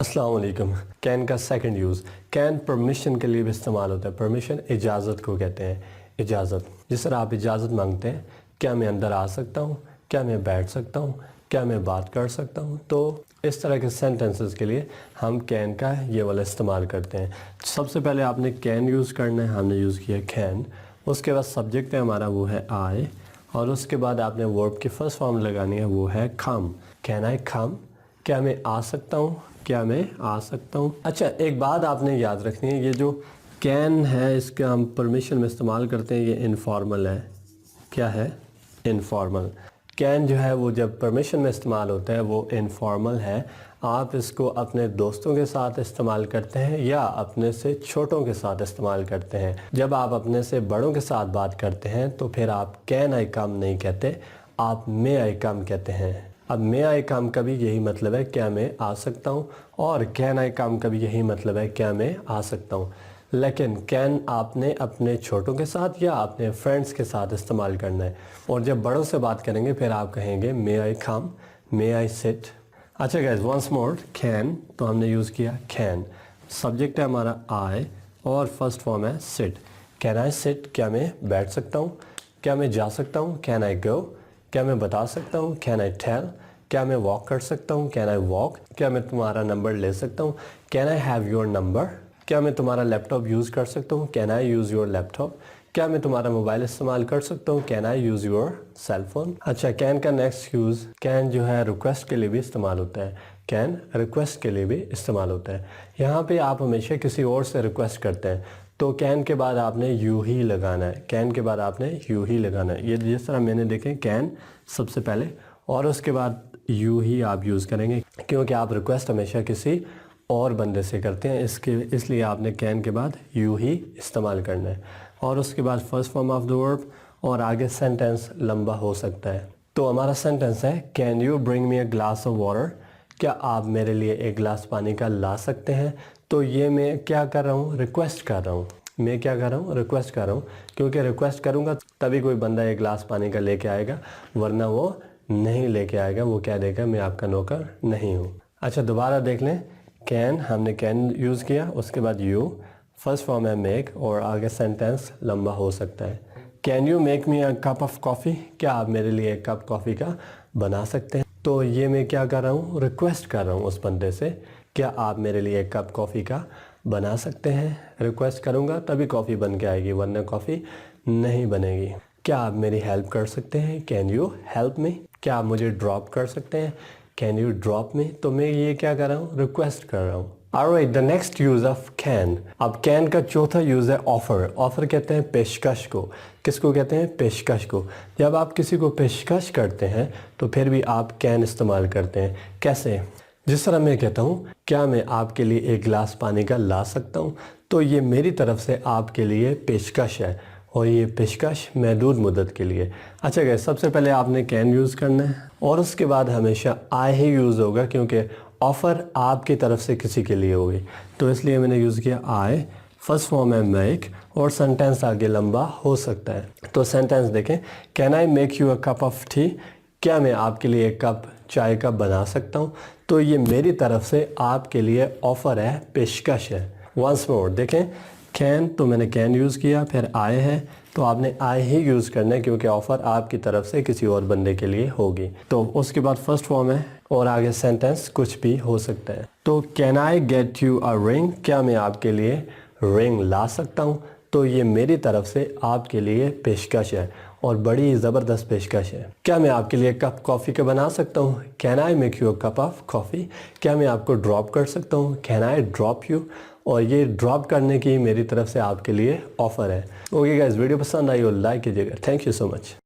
अस्सलाम वालेकुम। कैन का सेकंड यूज़, कैन परमिशन के लिए भी इस्तेमाल होता है। परमिशन इजाज़त को कहते हैं। इजाज़त, जिस तरह आप इजाज़त मांगते हैं, क्या मैं अंदर आ सकता हूँ, क्या मैं बैठ सकता हूँ, क्या मैं बात कर सकता हूँ। तो इस तरह के सेंटेंसेस के लिए हम कैन का ये वाला इस्तेमाल करते हैं। सबसे पहले आपने कैन यूज़ करना है, हमने यूज़ किया कैन। उसके बाद सब्जेक्ट है हमारा वो है आई, और उसके बाद आपने वर्ब की फर्स्ट फॉर्म लगानी है वो है कम। कैन आई कम, क्या मैं आ सकता हूँ, क्या मैं आ सकता हूँ। अच्छा, एक बात आपने याद रखनी है, ये जो कैन है इसका हम परमिशन में इस्तेमाल करते हैं, ये इनफॉर्मल है। क्या है? इनफॉर्मल। कैन जो है वो जब परमिशन में इस्तेमाल होता है वो इनफॉर्मल है। आप इसको अपने दोस्तों के साथ इस्तेमाल करते हैं या अपने से छोटों के साथ इस्तेमाल करते हैं। जब आप अपने से बड़ों के साथ बात करते हैं तो फिर आप कैन आई कम नहीं कहते, आप मे आई कम कहते हैं। अब मे आई कम का भी यही मतलब है, क्या मैं आ सकता हूँ, और कैन आई कम का भी यही मतलब है, क्या मैं आ सकता हूँ। लेकिन कैन आपने अपने छोटों के साथ या अपने फ्रेंड्स के साथ इस्तेमाल करना है। और जब बड़ों से बात करेंगे फिर आप कहेंगे मे आई कम, मे आई सिट। अच्छा गाइस, वंस मोर, कैन तो हमने यूज़ किया कैन। सब्जेक्ट है हमारा आई और फर्स्ट फॉर्म है सिट। कैन आई सिट, क्या मैं बैठ सकता हूँ, क्या मैं जा सकता हूँ, कैन आई गो, क्या मैं बता सकता हूँ, कैन आई टेल, क्या मैं वॉक कर सकता हूँ, कैन आई वॉक, क्या मैं तुम्हारा नंबर ले सकता हूँ, can I have your number, क्या मैं तुम्हारा लैपटॉप यूज़ कर सकता हूँ, can I use your laptop, क्या मैं तुम्हारा मोबाइल इस्तेमाल कर सकता हूँ, can I use your cell phone. अच्छा, कैन का नेक्स्ट यूज़, कैन जो है रिक्वेस्ट के लिए भी इस्तेमाल होता है। कैन रिक्वेस्ट के लिए भी इस्तेमाल होता है। यहाँ पे आप हमेशा किसी और से रिक्वेस्ट करते हैं तो कैन के बाद आपने यू ही लगाना है। कैन के बाद आपने यू ही लगाना है। ये जिस तरह मैंने देखें, कैन सबसे पहले और उसके बाद यू ही आप यूज़ करेंगे, क्योंकि आप रिक्वेस्ट हमेशा किसी और बंदे से करते हैं, इसलिए आपने कैन के बाद यू ही इस्तेमाल करना है। और उसके बाद first form of the verb, और आगे सेंटेंस लंबा हो सकता है। तो हमारा सेंटेंस है, can you bring me a glass of water, क्या आप मेरे लिए एक गिलास पानी का ला सकते हैं। तो ये मैं क्या कर रहा हूँ, रिक्वेस्ट कर रहा हूँ। मैं क्या कर रहा हूँ, रिक्वेस्ट कर रहा हूँ, क्योंकि रिक्वेस्ट करूँगा तभी कोई बंदा एक गिलास पानी का लेके आएगा, वरना वो नहीं लेके आएगा, वो कह देगा मैं आपका नौकर नहीं हूँ। अच्छा, दोबारा देख लें, कैन, हमने कैन यूज़ किया, उसके बाद यू, फर्स्ट फॉर्म है मेक, और आगे सेंटेंस लंबा हो सकता है। Can you make me a cup of coffee, क्या आप मेरे लिए एक कप कॉफ़ी का बना सकते हैं। तो ये मैं क्या कर रहा हूँ, रिक्वेस्ट कर रहा हूँ उस बंदे से, क्या आप मेरे लिए एक कप कॉफ़ी का बना सकते हैं। रिक्वेस्ट करूँगा तभी कॉफ़ी बन के आएगी, वरना कॉफ़ी नहीं बनेगी। क्या आप मेरी हेल्प कर सकते हैं, कैन यू हेल्प मी, क्या आप मुझे ड्रॉप कर सकते हैं, कैन यू ड्रॉप मी। तो मैं ये क्या कर रहा हूँ, रिक्वेस्ट कर रहा हूँ। Alright, the next use of can. अब कैन का चौथा यूज़ है ऑफ़र। ऑफ़र कहते हैं पेशकश को। किसको कहते हैं, पेशकश को। जब आप किसी को पेशकश करते हैं तो फिर भी आप कैन इस्तेमाल करते हैं। कैसे? जिस तरह मैं कहता हूँ, क्या मैं आपके लिए एक गिलास पानी का ला सकता हूँ, तो ये मेरी तरफ से आपके लिए पेशकश है, और ये पेशकश महदूद मुद्दत के लिए। अच्छा गैस, सबसे पहले आपने कैन यूज़ करना है, और उसके बाद हमेशा आई ही यूज़ होगा, क्योंकि ऑफ़र आपकी तरफ से किसी के लिए होगी, तो इसलिए मैंने यूज़ किया आई। फर्स्ट फॉर्म है मेक, और सेंटेंस आगे लंबा हो सकता है। तो सेंटेंस देखें, can I make you a cup of T, क्या मैं आपके लिए एक कप चाय का बना सकता हूँ। तो ये मेरी तरफ से आपके लिए ऑफ़र है, पेशकश है। वंस मोर देखें, कैन तो मैंने कैन यूज़ किया, फिर आई है तो आपने आई ही यूज़ करना है, क्योंकि ऑफ़र आपकी तरफ से किसी और बंदे के लिए होगी। तो उसके बाद फर्स्ट फॉर्म है, और आगे सेंटेंस कुछ भी हो सकता है। तो can I get you a ring, क्या मैं आपके लिए रिंग ला सकता हूँ। तो ये मेरी तरफ से आपके लिए पेशकश है, और बड़ी ज़बरदस्त पेशकश है। क्या मैं आपके लिए कप कॉफ़ी का बना सकता हूँ, can I make you a cup of coffee. क्या मैं आपको ड्रॉप कर सकता हूँ, कैन आई ड्रॉप यू। और ये ड्रॉप करने की मेरी तरफ से आपके लिए ऑफ़र है। ओके गाइस, वीडियो पसंद आई हो लाइक कीजिएगा। Thank you so much.